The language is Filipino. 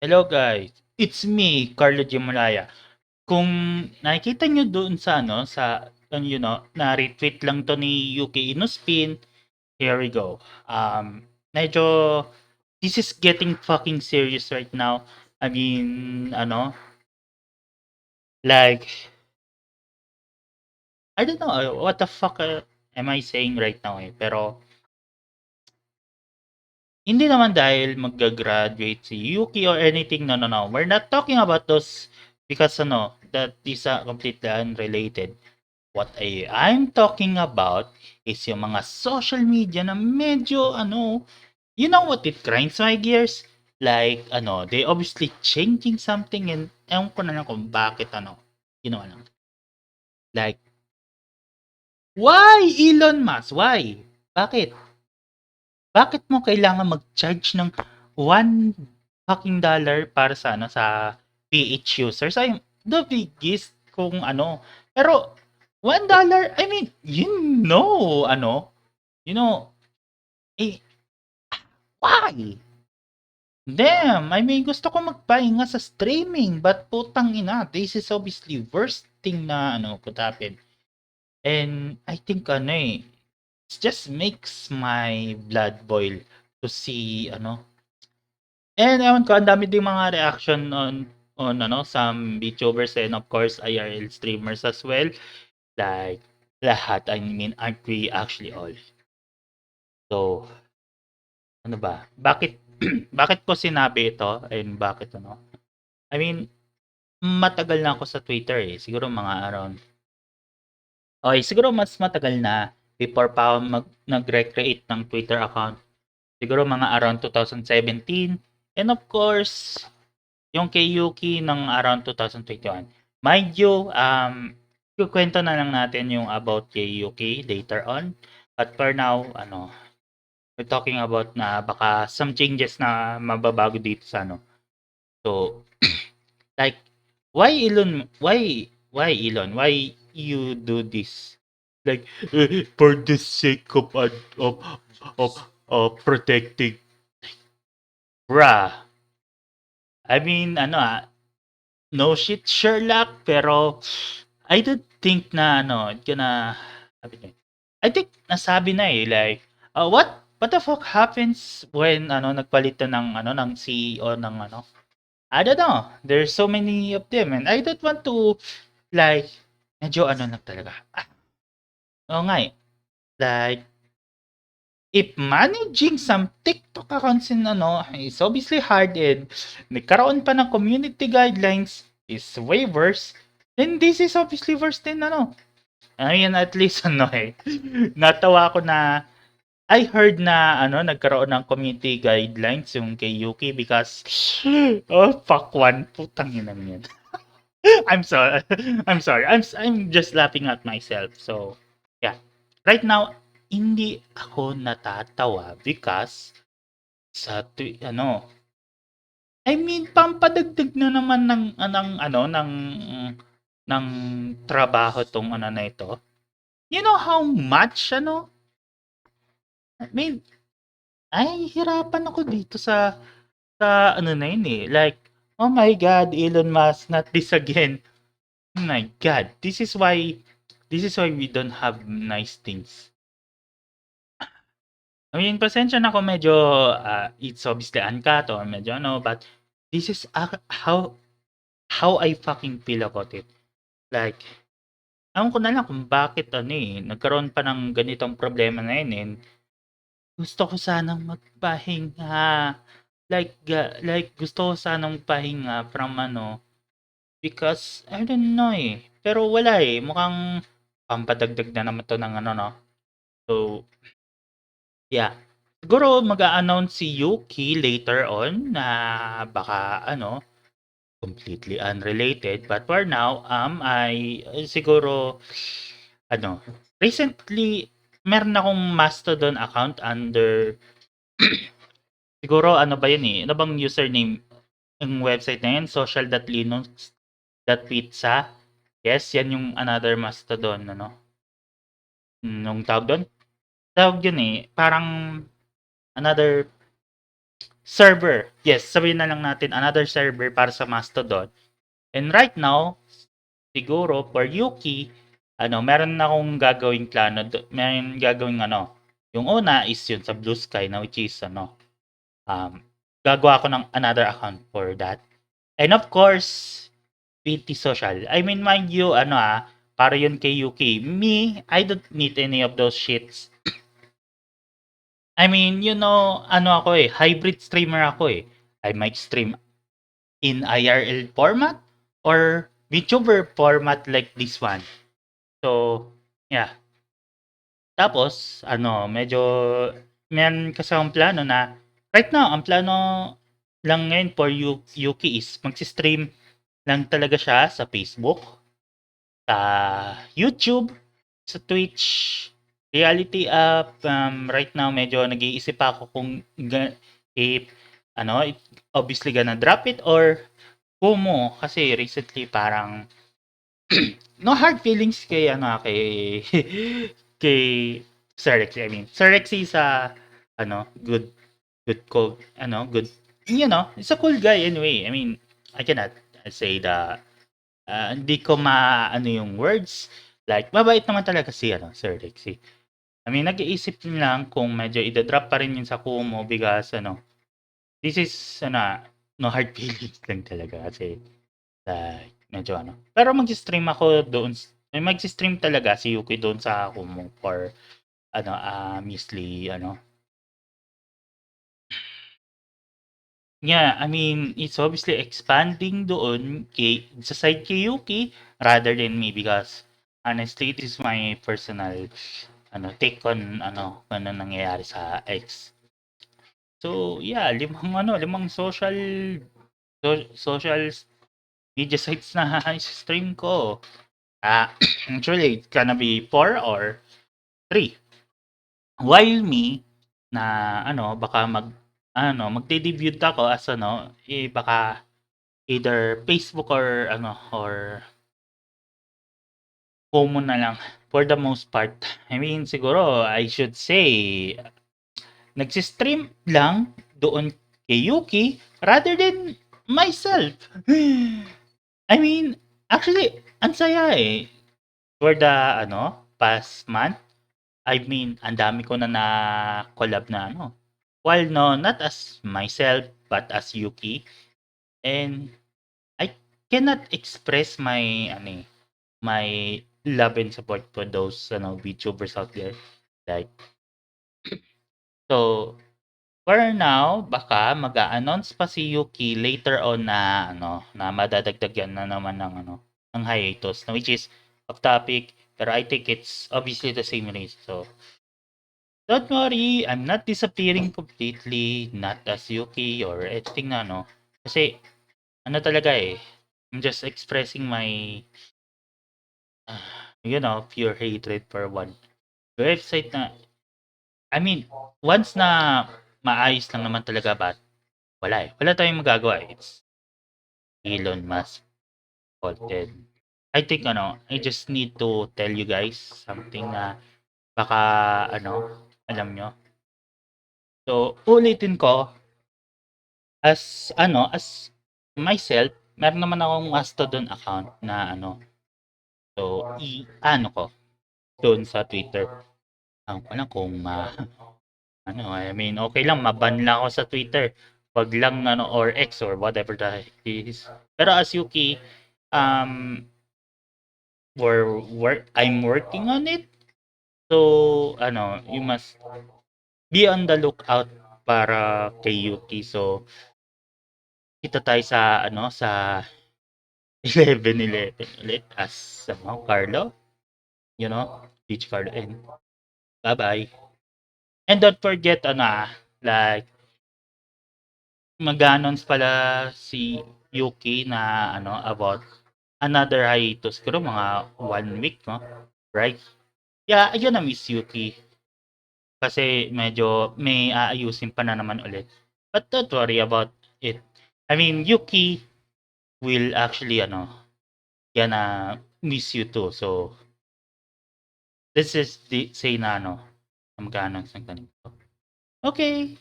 Hello guys, it's me, Carlo Gimalaya. Kung nakikita nyo doon sa na-retweet lang to ni Yuki Inospin, here we go. Medyo, this is getting fucking serious right now. I mean, like, I don't know, what the fuck am I saying right now pero, hindi naman dahil magga-graduate si Yuki or anything, no, no, no. We're not talking about those because that is completely unrelated. What I'm talking about is yung mga social media na medyo you know what it grinds my gears? Like they obviously changing something and ewan ko na lang kung bakit ginawa lang. Like, why Elon Musk? Why? Bakit? Bakit mo kailangan mag-charge ng one fucking dollar para sa PH users? Ay, the biggest kung Pero $1, I mean, you know, eh, why? Damn, I mean, gusto ko magpahinga sa streaming, but putang ina, this is obviously worst thing na could happen. And I think it just makes my blood boil to see and ewan ko, ang dami ding mga reaction on some VTubers and of course IRL streamers as well. Like lahat, I mean, aren't we actually all? So, ano ba? Bakit bakit ko sinabi ito and bakit I mean, matagal na ako sa Twitter Siguro mga around siguro mas matagal na before pa ako nag-recreate ng Twitter account. Siguro mga around 2017. And of course, yung kay Yuki ng around 2021. Mind you, kukwento na lang natin yung about kay Yuki later on. But for now, we're talking about na baka some changes na mababago dito sa So, like, why Elon? Why Elon? Why you do this? Like, for the sake of protecting. Bruh. I mean, no shit Sherlock, pero I don't think na gonna sabi niya. I think nasabi na like what the fuck happens when nagpalit na ng CEO ng I don't know. There's so many of them and I don't want to like medyo lang talaga. Oo nga Like if managing some TikTok accounts is obviously hard and nagkaroon pa ng community guidelines is way worse, then this is obviously worse din I mean, at least natawa ako na I heard na nagkaroon ng community guidelines yung kay Yuki because oh fuck one putang ina yan. I'm sorry. I'm sorry. I'm just laughing at myself. So, yeah. Right now, hindi ako natatawa because sa I mean, pampadagdag na naman ng trabaho 'tong na ito. You know how much I mean, hirapan ako dito sa na yun like, oh my God, Elon Musk, not this again. Oh my God, this is why we don't have nice things. I mean, pasensya na kung medyo it's obviously uncut or medyo but this is how I fucking feel about it. Like, ewan ko na lang kung bakit nagkaroon pa ng ganitong problema na yun and gusto ko sanang magpahinga. Like gusto ko sanang pahinga from because I don't know Pero wala mukhang pampadagdag na naman 'to ng 'no. So, yeah. Siguro mag-a-announce si Yuki later on na baka completely unrelated. But for now, I siguro recently meron akong Mastodon account under siguro ba yun ano bang username ng website na yun? social.linux.pizza. Yes, yan yung another Mastodon nung tawag doon? Tawag yun parang another server. Yes, sabihin na lang natin another server para sa Mastodon. And right now, siguro for Yuki, meron na akong gagawing plano. Meron gagawing yung una is yun sa Blue Sky na which is um, gagawa ako ng another account for that. And of course, PT Social. I mean, mind you, para yun kay Yuki. Me, I don't need any of those shits. I mean, ako hybrid streamer ako eh. I might stream in IRL format or VTuber format like this one. So, yeah. Tapos, medyo meron kasi akong plano na right now, ang plano lang ngayon for Yuki is magsi-stream lang talaga siya sa Facebook, sa YouTube, sa Twitch, reality app. Right now, medyo nag-iisip ako kung if, it obviously gonna drop it or Kumu. Kasi recently parang no hard feelings kay kay Sir Rexy. I mean, Sir Rexy sa good good, it's a cool guy anyway. I mean, I cannot say the hindi ko yung words. Like, mabait naman talaga si Sir Rexy. I mean, nag-iisip lang kung medyo ida-drop pa rin yun sa Kumu because this is no hard feelings lang talaga kasi like medyo pero mag-stream ako doon. May mag-stream talaga si Yuki doon sa Kumu for mostly yeah, I mean, it's obviously expanding doon sa side kay Yuki rather than me because honestly, this is my personal take on ano nangyayari sa X. So, yeah, limang social media sites na stream ko. Actually, it's gonna be 4 or 3. While me na baka magde-debut ako as baka either Facebook or common na lang for the most part. I mean, siguro I should say nagsi-stream lang doon kay Yuki rather than myself. I mean, actually, ang saya eh. For the past month, I mean, ang dami ko na na-collab na While no, not as myself, but as Yuki. And I cannot express my my love and support for those VTubers out there. Like, so, for now, baka mag-a-announce pa si Yuki later on na na madadagdagan na naman ng ng hiatus, which is off topic, pero I think it's obviously the same reason. So, don't worry, I'm not disappearing completely, not as Yuki or anything na kasi talaga eh, I'm just expressing my pure hatred for one website na I mean, once na maayos lang naman talaga but wala eh. Wala tayong magagawa eh. It's Elon Musk faulted. I think I just need to tell you guys something na baka alam nyo. So, ulitin ko as myself, meron naman akong Mastodon account na so ko doon sa Twitter. Ko lang kung I mean, okay lang maban lang ako sa Twitter. Wag lang or X or whatever that is. Pero as Yuki, I'm working on it. So, you must be on the lookout para kay Yuki. So, kita tayo sa sa 11-11 ulit as Carlo, Beach Carlo, and bye-bye. And don't forget like mag-announce pala si Yuki na about another hiatus, siguro mga 1 week, no? Right? Yeah, ayun na Miss Yuki. Kasi medyo may aayusin pa na naman ulit. But don't worry about it. I mean, Yuki will actually gonna miss you too. So, this is the say na mag-announce ng ganito. Okay.